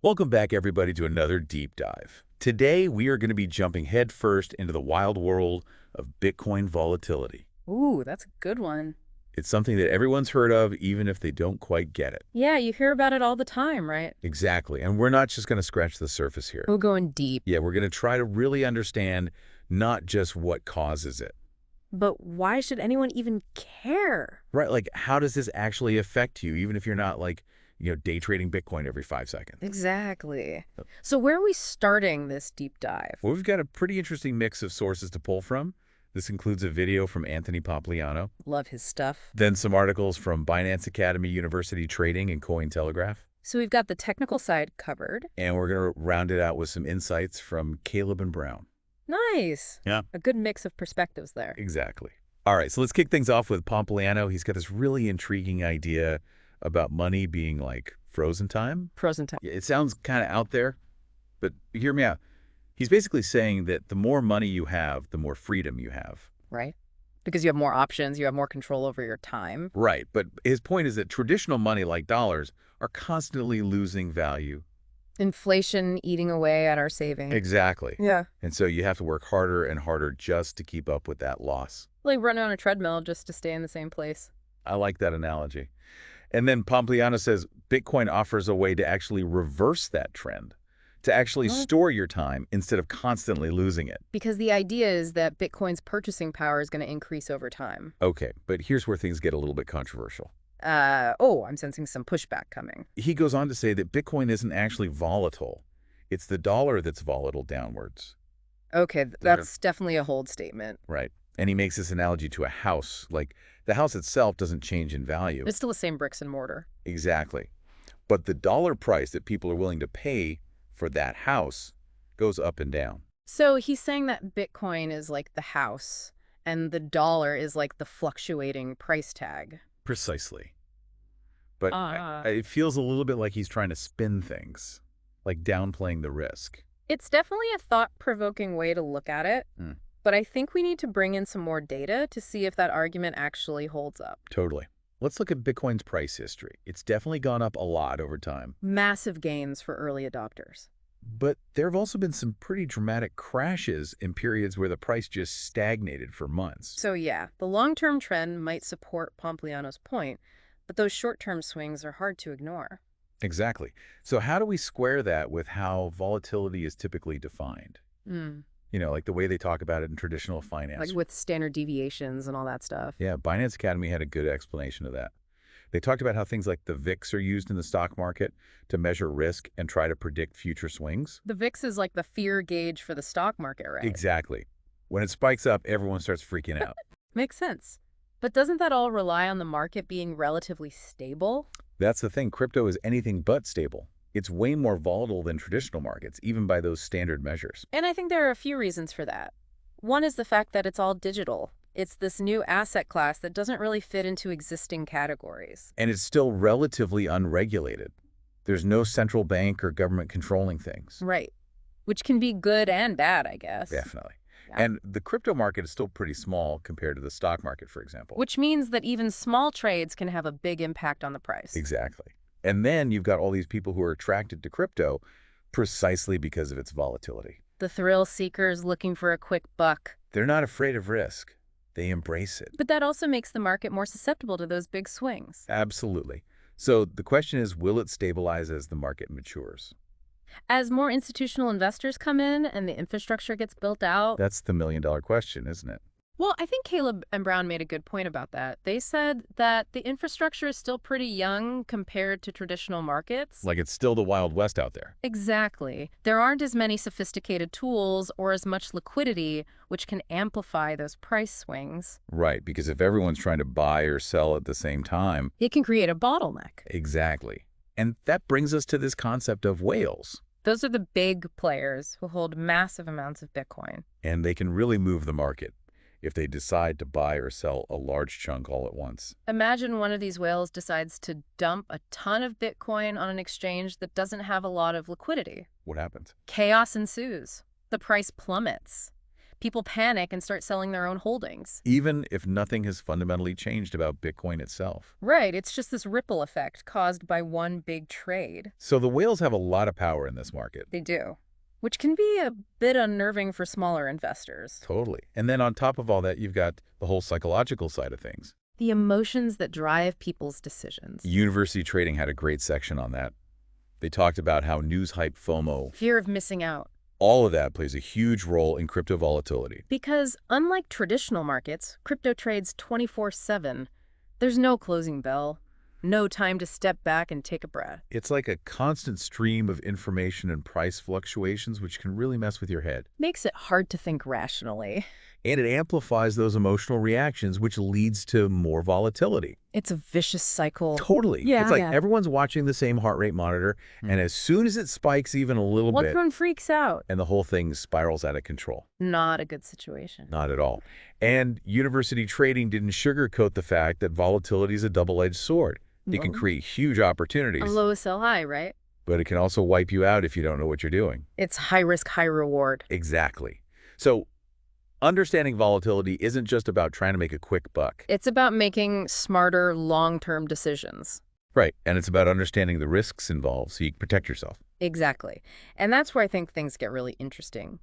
Welcome back, everybody, to another deep dive. Today, we are going to be jumping headfirst into the wild world of Bitcoin volatility. Ooh, that's a good one. It's something that everyone's heard of, even if they don't quite get it. Yeah, you hear about it all the time, right? Exactly. And we're not just going to scratch the surface here. We're going deep. Yeah, we're going to try to really understand not just what causes it. But why should anyone even care? Right, like how does this actually affect you, even if you're not day trading Bitcoin every 5 seconds? Exactly. So where are we starting this deep dive? Well, we've got a pretty interesting mix of sources to pull from. This includes a video from Anthony Pompliano, Love his stuff. then some articles from Binance Academy, University Trading, and Cointelegraph. So we've got the technical side covered. And we're going to round it out with some insights from Caleb and Brown. Nice. Yeah. A good mix of perspectives there. Exactly. All right, so let's kick things off with Pompliano. He's got this really intriguing idea about money being like frozen time. Frozen time. Yeah, it sounds kind of out there, but hear me out. He's basically saying that the more money you have, the more freedom you have. Right? Because you have more options, you have more control over your time. Right, but his point is that traditional money like dollars are constantly losing value. Inflation eating away at our savings. Exactly. Yeah. And so you have to work harder and harder just to keep up with that loss. Like running on a treadmill just to stay in the same place. I like that analogy. And then Pompliano says Bitcoin offers a way to actually reverse that trend, to actually store your time instead of constantly losing it. Because the idea is that Bitcoin's purchasing power is going to increase over time. Okay, but here's where things get a little bit controversial. I'm sensing some pushback coming. He goes on to say that Bitcoin isn't actually volatile. It's the dollar that's volatile downwards. Okay, that's definitely a hold statement. Right. And he makes this analogy to a house. Like, the house itself doesn't change in value. It's still the same bricks and mortar. Exactly. But the dollar price that people are willing to pay for that house goes up and down. So he's saying that Bitcoin is like the house, and the dollar is like the fluctuating price tag. Precisely. But it feels a little bit like he's trying to spin things, like downplaying the risk. It's definitely a thought-provoking way to look at it, but I think we need to bring in some more data to see if that argument actually holds up. Totally. Let's look at Bitcoin's price history. It's definitely gone up a lot over time. Massive gains for early adopters. But there have also been some pretty dramatic crashes in periods where the price just stagnated for months. So yeah, the long-term trend might support Pompliano's point, but those short-term swings are hard to ignore. Exactly. So how do we square that with how volatility is typically defined? Like the way they talk about it in traditional finance. Like with standard deviations and all that stuff. Yeah, Binance Academy had a good explanation of that. They talked about how things like the VIX are used in the stock market to measure risk and try to predict future swings. The VIX is like the fear gauge for the stock market, right? Exactly. When it spikes up, everyone starts freaking out. Makes sense. But doesn't that all rely on the market being relatively stable? That's the thing. Crypto is anything but stable. It's way more volatile than traditional markets, even by those standard measures. And I think there are a few reasons for that. One is the fact that it's all digital. It's this new asset class that doesn't really fit into existing categories. And it's still relatively unregulated. There's no central bank or government controlling things. Right. Which can be good and bad, I guess. Definitely. Yeah. And the crypto market is still pretty small compared to the stock market, for example. Which means that even small trades can have a big impact on the price. Exactly. And then you've got all these people who are attracted to crypto precisely because of its volatility. The thrill seekers looking for a quick buck. They're not afraid of risk. They embrace it. But that also makes the market more susceptible to those big swings. Absolutely. So the question is, will it stabilize as the market matures? As more institutional investors come in and the infrastructure gets built out. That's the million-dollar question, isn't it? Well, I think Caleb and Brown made a good point about that. They said that the infrastructure is still pretty young compared to traditional markets. Like it's still the Wild West out there. Exactly. There aren't as many sophisticated tools or as much liquidity, which can amplify those price swings. Right, because if everyone's trying to buy or sell at the same time, it can create a bottleneck. Exactly. And that brings us to this concept of whales. Those are the big players who hold massive amounts of Bitcoin. And they can really move the market if they decide to buy or sell a large chunk all at once. Imagine one of these whales decides to dump a ton of Bitcoin on an exchange that doesn't have a lot of liquidity. What happens? Chaos ensues. The price plummets. People panic and start selling their own holdings. Even if nothing has fundamentally changed about Bitcoin itself. Right, it's just this ripple effect caused by one big trade. So the whales have a lot of power in this market. They do. Which can be a bit unnerving for smaller investors. Totally. And then on top of all that, you've got the whole psychological side of things. The emotions that drive people's decisions. University Trading had a great section on that. They talked about how news hype FOMO, Fear of missing out. all of that plays a huge role in crypto volatility. Because unlike traditional markets, crypto trades 24/7. There's no closing bell, no time to step back and take a breath. It's like a constant stream of information and price fluctuations, which can really mess with your head. Makes it hard to think rationally. And it amplifies those emotional reactions, which leads to more volatility. It's a vicious cycle. Totally. Yeah, It's like yeah. everyone's watching the same heart rate monitor, and as soon as it spikes even a little bit, One freaks out. and the whole thing spirals out of control. Not a good situation. Not at all. And University Trading didn't sugarcoat the fact that volatility is a double-edged sword. It can No. create huge opportunities, A low sell high, right? but it can also wipe you out if you don't know what you're doing. It's high risk, high reward. Exactly. So understanding volatility isn't just about trying to make a quick buck. It's about making smarter, long-term decisions. Right. And it's about understanding the risks involved so you can protect yourself. Exactly. And that's where I think things get really interesting.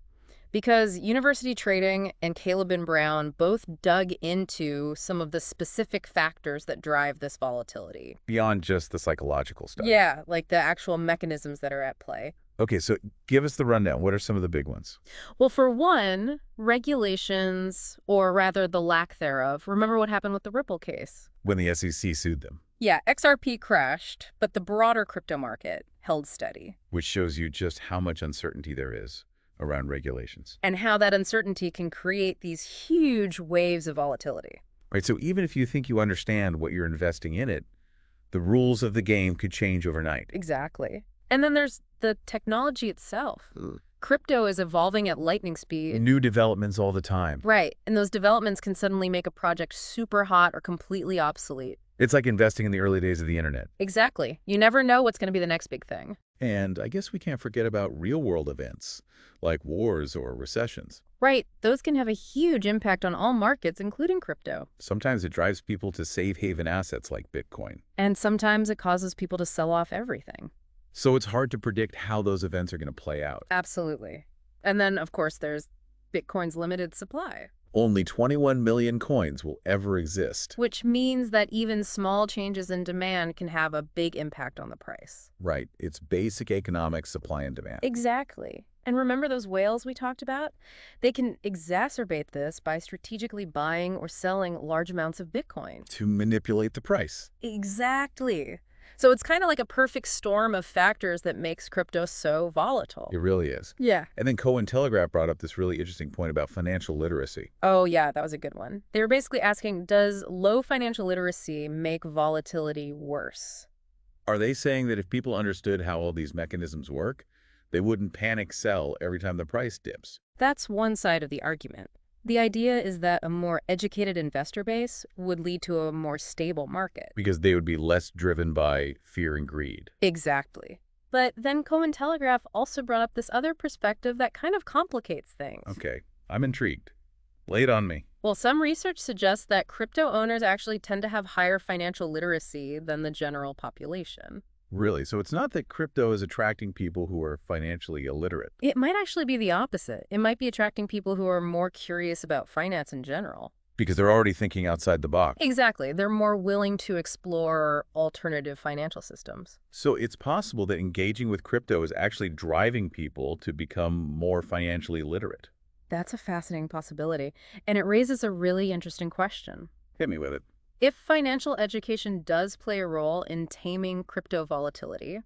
Because University Trading and Caleb and Brown both dug into some of the specific factors that drive this volatility. Beyond just the psychological stuff. Yeah, like the actual mechanisms that are at play. Okay, so give us the rundown. What are some of the big ones? Well, for one, regulations, or rather the lack thereof. Remember what happened with the Ripple case? When the SEC sued them, Yeah, XRP crashed, but the broader crypto market held steady. which shows you just how much uncertainty there is around regulations. And how that uncertainty can create these huge waves of volatility. Right, so even if you think you understand what you're investing in it, the rules of the game could change overnight. Exactly. And then there's the technology itself. Crypto is evolving at lightning speed. New developments all the time. Right, and those developments can suddenly make a project super hot or completely obsolete. It's like investing in the early days of the internet. Exactly. You never know what's going to be the next big thing. And I guess we can't forget about real-world events, like wars or recessions. Right, those can have a huge impact on all markets, including crypto. Sometimes it drives people to safe haven assets like Bitcoin. And sometimes it causes people to sell off everything. So it's hard to predict how those events are going to play out. Absolutely. And then, of course, there's Bitcoin's limited supply. Only 21 million coins will ever exist. Which means that even small changes in demand can have a big impact on the price. Right. It's basic economic supply and demand. Exactly. And remember those whales we talked about? They can exacerbate this by strategically buying or selling large amounts of Bitcoin. To manipulate the price. Exactly. So it's kind of like a perfect storm of factors that makes crypto so volatile. It really is. Yeah. And then Cointelegraph brought up this really interesting point about financial literacy. Oh, yeah, that was a good one. They were basically asking, does low financial literacy make volatility worse? Are they saying that if people understood how all these mechanisms work, they wouldn't panic sell every time the price dips? That's one side of the argument. The idea is that a more educated investor base would lead to a more stable market. Because they would be less driven by fear and greed. Exactly. But then Cointelegraph also brought up this other perspective that kind of complicates things. Okay, I'm intrigued. Lay it on me. Well, some research suggests that crypto owners actually tend to have higher financial literacy than the general population. Really? So it's not that crypto is attracting people who are financially illiterate. It might actually be the opposite. It might be attracting people who are more curious about finance in general. Because they're already thinking outside the box. Exactly. They're more willing to explore alternative financial systems. So it's possible that engaging with crypto is actually driving people to become more financially literate. That's a fascinating possibility, and it raises a really interesting question. Hit me with it. If financial education does play a role in taming crypto volatility,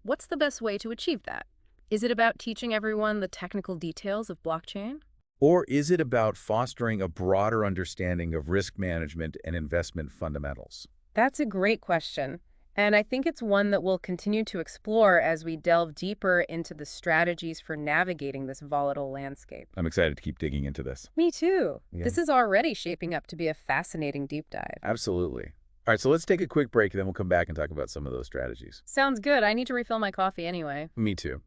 what's the best way to achieve that? Is it about teaching everyone the technical details of blockchain? Or is it about fostering a broader understanding of risk management and investment fundamentals? That's a great question. And I think it's one that we'll continue to explore as we delve deeper into the strategies for navigating this volatile landscape. I'm excited to keep digging into this. Me too. Yeah. This is already shaping up to be a fascinating deep dive. Absolutely. All right, so let's take a quick break, and then we'll come back and talk about some of those strategies. Sounds good. I need to refill my coffee anyway. Me too.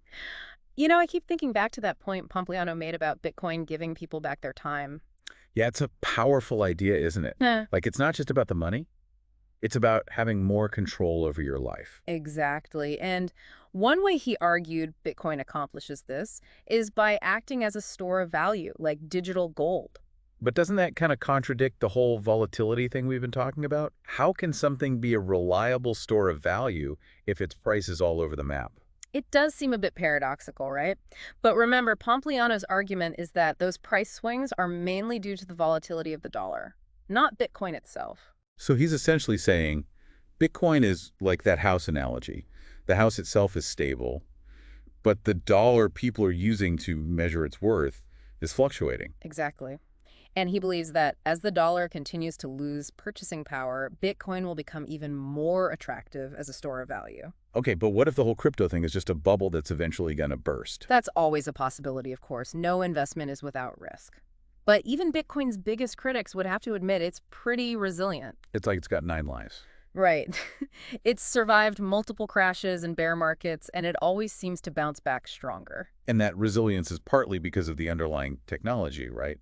I keep thinking back to that point Pompliano made about Bitcoin giving people back their time. Yeah, it's a powerful idea, isn't it? Huh. Like, it's not just about the money. It's about having more control over your life. Exactly. And one way he argued Bitcoin accomplishes this is by acting as a store of value, like digital gold. But doesn't that kind of contradict the whole volatility thing we've been talking about? How can something be a reliable store of value if its price is all over the map? It does seem a bit paradoxical, right? But remember, Pompliano's argument is that those price swings are mainly due to the volatility of the dollar, not Bitcoin itself. So he's essentially saying Bitcoin is like that house analogy. The house itself is stable, but the dollar people are using to measure its worth is fluctuating. Exactly. And he believes that as the dollar continues to lose purchasing power, Bitcoin will become even more attractive as a store of value. Okay, but what if the whole crypto thing is just a bubble that's eventually going to burst? That's always a possibility, of course. No investment is without risk. But even Bitcoin's biggest critics would have to admit it's pretty resilient. It's like it's got 9 lives. Right. It's survived multiple crashes and bear markets, and it always seems to bounce back stronger. And that resilience is partly because of the underlying technology, right?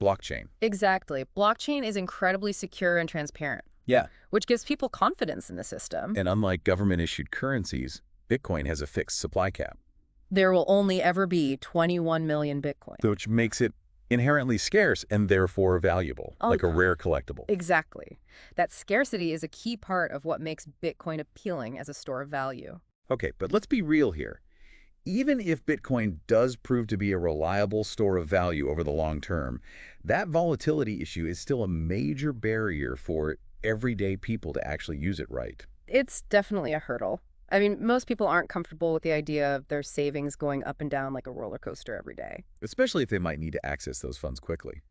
Blockchain. Exactly. Blockchain is incredibly secure and transparent, Yeah. which gives people confidence in the system. And unlike government-issued currencies, Bitcoin has a fixed supply cap, There will only ever be 21 million Bitcoin. which makes it inherently scarce and therefore valuable, Oh, like a rare collectible. exactly. That scarcity is a key part of what makes Bitcoin appealing as a store of value. Okay, but let's be real here. Even if Bitcoin does prove to be a reliable store of value over the long term, that volatility issue is still a major barrier for everyday people to actually use it right. It's definitely a hurdle. I mean, most people aren't comfortable with the idea of their savings going up and down like a roller coaster every day. Especially if they might need to access those funds quickly,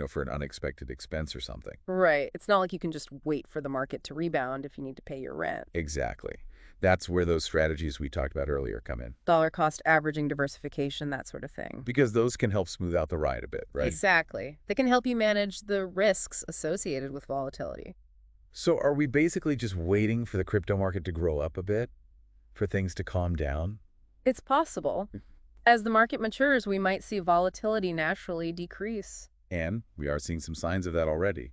for an unexpected expense or something. Right. It's not like you can just wait for the market to rebound if you need to pay your rent. Exactly. That's where those strategies we talked about earlier come in. Dollar cost averaging, diversification, that sort of thing. Because those can help smooth out the ride a bit, right? Exactly. They can help you manage the risks associated with volatility. So are we basically just waiting for the crypto market to grow up a bit? For things to calm down? It's possible. As the market matures, we might see volatility naturally decrease. And we are seeing some signs of that already.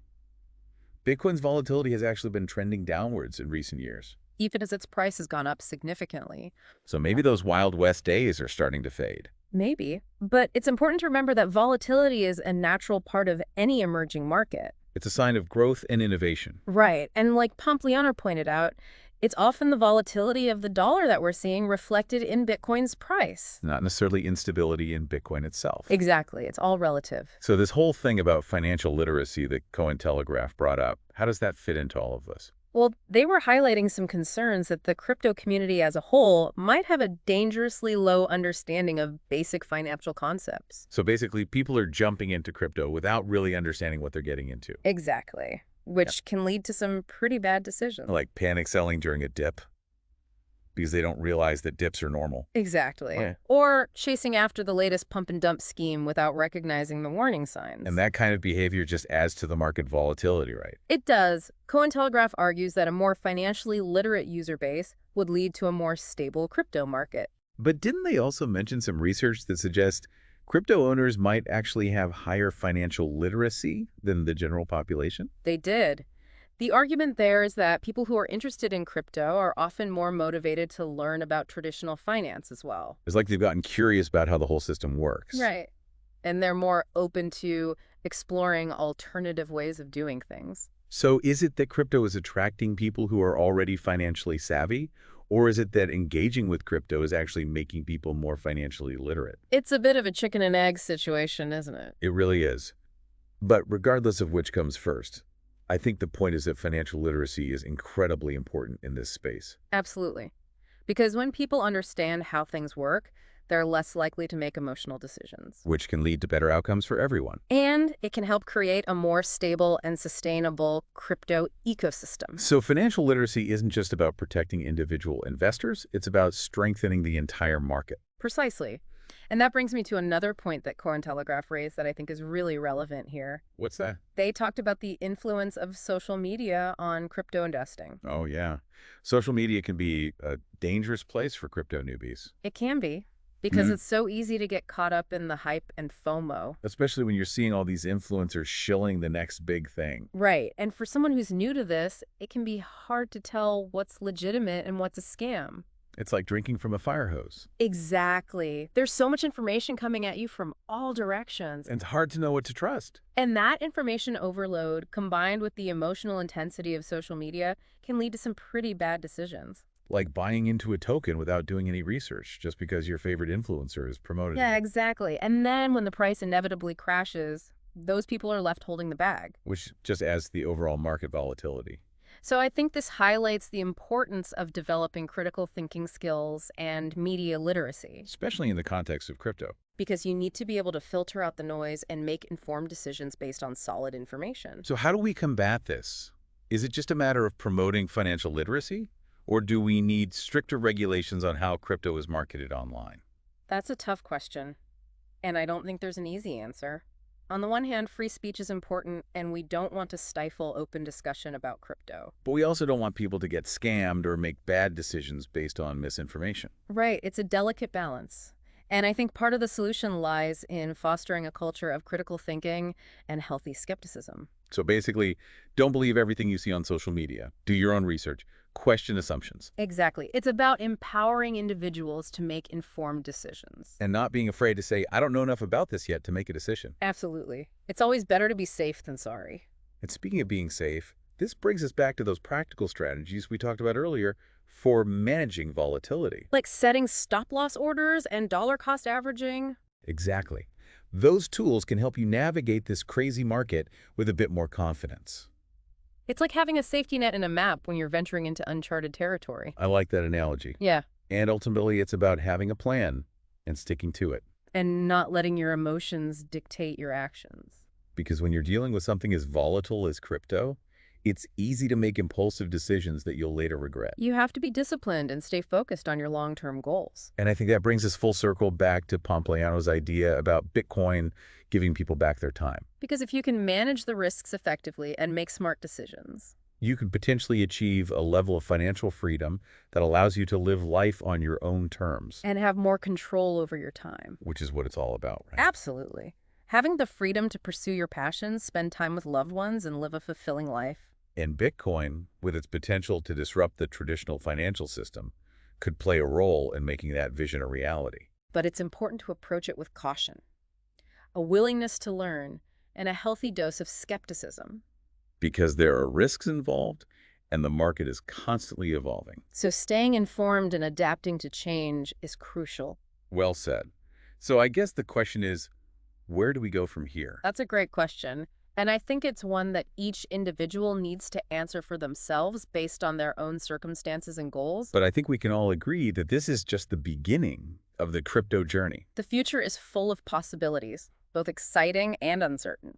Bitcoin's volatility has actually been trending downwards in recent years. Even as its price has gone up significantly. So maybe those Wild West days are starting to fade. Maybe. But it's important to remember that volatility is a natural part of any emerging market. It's a sign of growth and innovation. Right. And like Pompliano pointed out, it's often the volatility of the dollar that we're seeing reflected in Bitcoin's price. Not necessarily instability in Bitcoin itself. Exactly. It's all relative. So this whole thing about financial literacy that Cointelegraph brought up, how does that fit into all of this? Well, they were highlighting some concerns that the crypto community as a whole might have a dangerously low understanding of basic financial concepts. So basically, people are jumping into crypto without really understanding what they're getting into. Exactly. Which can lead to some pretty bad decisions. Like panic selling during a dip because they don't realize that dips are normal. Exactly. Yeah. Or chasing after the latest pump and dump scheme without recognizing the warning signs. And that kind of behavior just adds to the market volatility, right? It does. Cointelegraph argues that a more financially literate user base would lead to a more stable crypto market. But didn't they also mention some research that suggests crypto owners might actually have higher financial literacy than the general population? They did. The argument there is that people who are interested in crypto are often more motivated to learn about traditional finance as well. It's like they've gotten curious about how the whole system works. Right. And they're more open to exploring alternative ways of doing things. So is it that crypto is attracting people who are already financially savvy? Or is it that engaging with crypto is actually making people more financially literate? It's a bit of a chicken and egg situation, isn't it? It really is. But regardless of which comes first, I think the point is that financial literacy is incredibly important in this space. Absolutely. Because when people understand how things work, they're less likely to make emotional decisions. Which can lead to better outcomes for everyone. And it can help create a more stable and sustainable crypto ecosystem. So financial literacy isn't just about protecting individual investors, it's about strengthening the entire market. Precisely. And that brings me to another point that Cointelegraph raised that I think is really relevant here. What's that? They talked about the influence of social media on crypto investing. Oh, yeah. Social media can be a dangerous place for crypto newbies. It can be, because it's so easy to get caught up in the hype and FOMO. Especially when you're seeing all these influencers shilling the next big thing. Right. And for someone who's new to this, it can be hard to tell what's legitimate and what's a scam. It's like drinking from a fire hose. Exactly. There's so much information coming at you from all directions. And it's hard to know what to trust. And that information overload, combined with the emotional intensity of social media, can lead to some pretty bad decisions. Like buying into a token without doing any research just because your favorite influencer is promoted. Yeah, exactly. And then when the price inevitably crashes, those people are left holding the bag. Which just adds to the overall market volatility. So I think this highlights the importance of developing critical thinking skills and media literacy. Especially in the context of crypto. Because you need to be able to filter out the noise and make informed decisions based on solid information. So how do we combat this? Is it just a matter of promoting financial literacy? Or do we need stricter regulations on how crypto is marketed online? That's a tough question, and I don't think there's an easy answer. On the one hand, free speech is important, and we don't want to stifle open discussion about crypto. But we also don't want people to get scammed or make bad decisions based on misinformation. Right, it's a delicate balance. And I think part of the solution lies in fostering a culture of critical thinking and healthy skepticism. So basically, don't believe everything you see on social media. Do your own research. Question assumptions. Exactly. It's about empowering individuals to make informed decisions. And not being afraid to say, I don't know enough about this yet to make a decision. Absolutely. It's always better to be safe than sorry. And speaking of being safe, this brings us back to those practical strategies we talked about earlier for managing volatility. Like setting stop-loss orders and dollar cost averaging. Exactly. Those tools can help you navigate this crazy market with a bit more confidence. It's like having a safety net in a map when you're venturing into uncharted territory. I like that analogy. Yeah. And ultimately, it's about having a plan and sticking to it. And not letting your emotions dictate your actions. Because when you're dealing with something as volatile as crypto, it's easy to make impulsive decisions that you'll later regret. You have to be disciplined and stay focused on your long-term goals. And I think that brings us full circle back to Pompliano's idea about Bitcoin giving people back their time. Because if you can manage the risks effectively and make smart decisions, You could potentially achieve a level of financial freedom that allows you to live life on your own terms, and have more control over your time. which is what it's all about, right? Absolutely. Having the freedom to pursue your passions, spend time with loved ones, and live a fulfilling life. And Bitcoin, with its potential to disrupt the traditional financial system, could play a role in making that vision a reality. But it's important to approach it with caution, a willingness to learn, and a healthy dose of skepticism. Because there are risks involved, and the market is constantly evolving. So staying informed and adapting to change is crucial. Well said. So I guess the question is, where do we go from here? That's a great question. And I think it's one that each individual needs to answer for themselves based on their own circumstances and goals. But I think we can all agree that this is just the beginning of the crypto journey. The future is full of possibilities, both exciting and uncertain.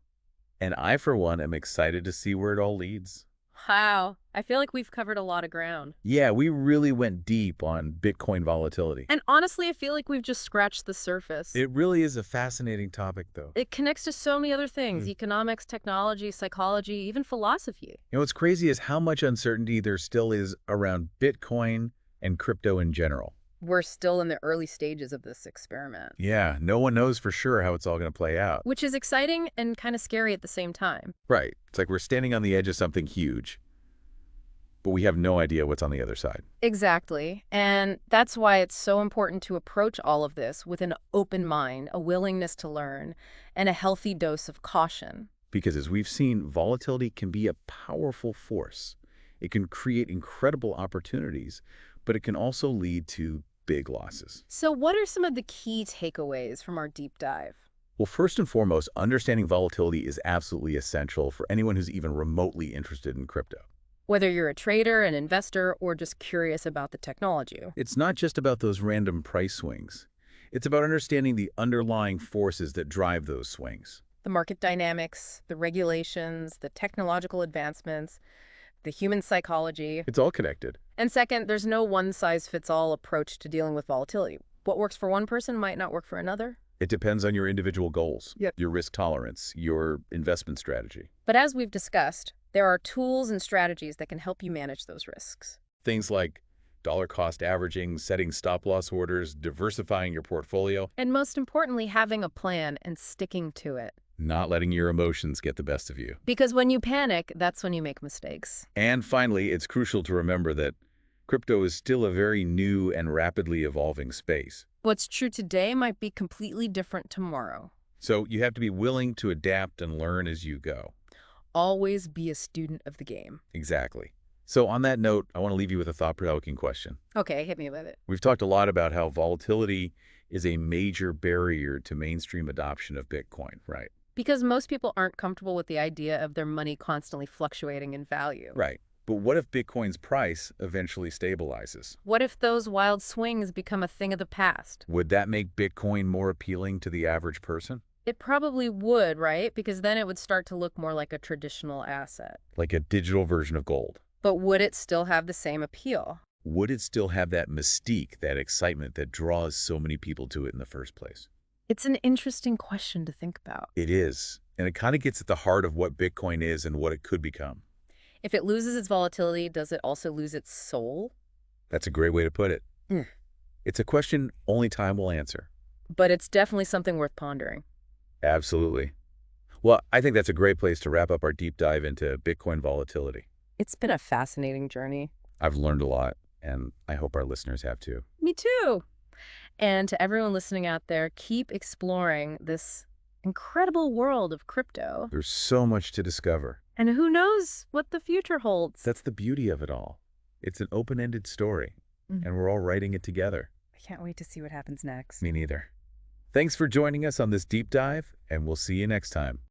And I, for one, am excited to see where it all leads. Wow, I feel like we've covered a lot of ground. Yeah, we really went deep on Bitcoin volatility. And honestly, I feel like we've just scratched the surface. It really is a fascinating topic, though. It connects to so many other things, economics, technology, psychology, even philosophy. You know, what's crazy is how much uncertainty there still is around Bitcoin and crypto in general. We're still in the early stages of this experiment. Yeah, no one knows for sure how it's all going to play out. Which is exciting and kind of scary at the same time. Right. It's like we're standing on the edge of something huge, but we have no idea what's on the other side. Exactly. And that's why it's so important to approach all of this with an open mind, a willingness to learn, and a healthy dose of caution. Because as we've seen, volatility can be a powerful force. It can create incredible opportunities, but it can also lead to big losses. So what are some of the key takeaways from our deep dive? Well, first and foremost, understanding volatility is absolutely essential for anyone who's even remotely interested in crypto. Whether you're a trader, an investor, or just curious about the technology. It's not just about those random price swings. It's about understanding the underlying forces that drive those swings. The market dynamics, the regulations, the technological advancements, the human psychology. It's all connected. And second, there's no one-size-fits-all approach to dealing with volatility. What works for one person might not work for another. It depends on your individual goals, your risk tolerance, your investment strategy. But as we've discussed, there are tools and strategies that can help you manage those risks. Things like dollar cost averaging, setting stop-loss orders, diversifying your portfolio, And most importantly, having a plan and sticking to it. not letting your emotions get the best of you. Because when you panic, that's when you make mistakes. And finally, it's crucial to remember that crypto is still a very new and rapidly evolving space. What's true today might be completely different tomorrow. So you have to be willing to adapt and learn as you go. Always be a student of the game. Exactly. So on that note, I want to leave you with a thought-provoking question. Okay, hit me with it. We've talked a lot about how volatility is a major barrier to mainstream adoption of Bitcoin, right? Because most people aren't comfortable with the idea of their money constantly fluctuating in value. Right. But what if Bitcoin's price eventually stabilizes? What if those wild swings become a thing of the past? Would that make Bitcoin more appealing to the average person? It probably would, right? Because then it would start to look more like a traditional asset. Like a digital version of gold? But would it still have the same appeal? Would it still have that mystique, that excitement that draws so many people to it in the first place? It's an interesting question to think about. It is. And it kind of gets at the heart of what Bitcoin is and what it could become. If it loses its volatility, does it also lose its soul? That's a great way to put it. Mm. It's a question only time will answer. But it's definitely something worth pondering. Absolutely. Well, I think that's a great place to wrap up our deep dive into Bitcoin volatility. It's been a fascinating journey. I've learned a lot, and I hope our listeners have too. Me too. And to everyone listening out there, keep exploring this incredible world of crypto. There's so much to discover. And who knows what the future holds. That's the beauty of it all. It's an open-ended story, Mhm. and we're all writing it together. I can't wait to see what happens next. Me neither. Thanks for joining us on this deep dive, and we'll see you next time.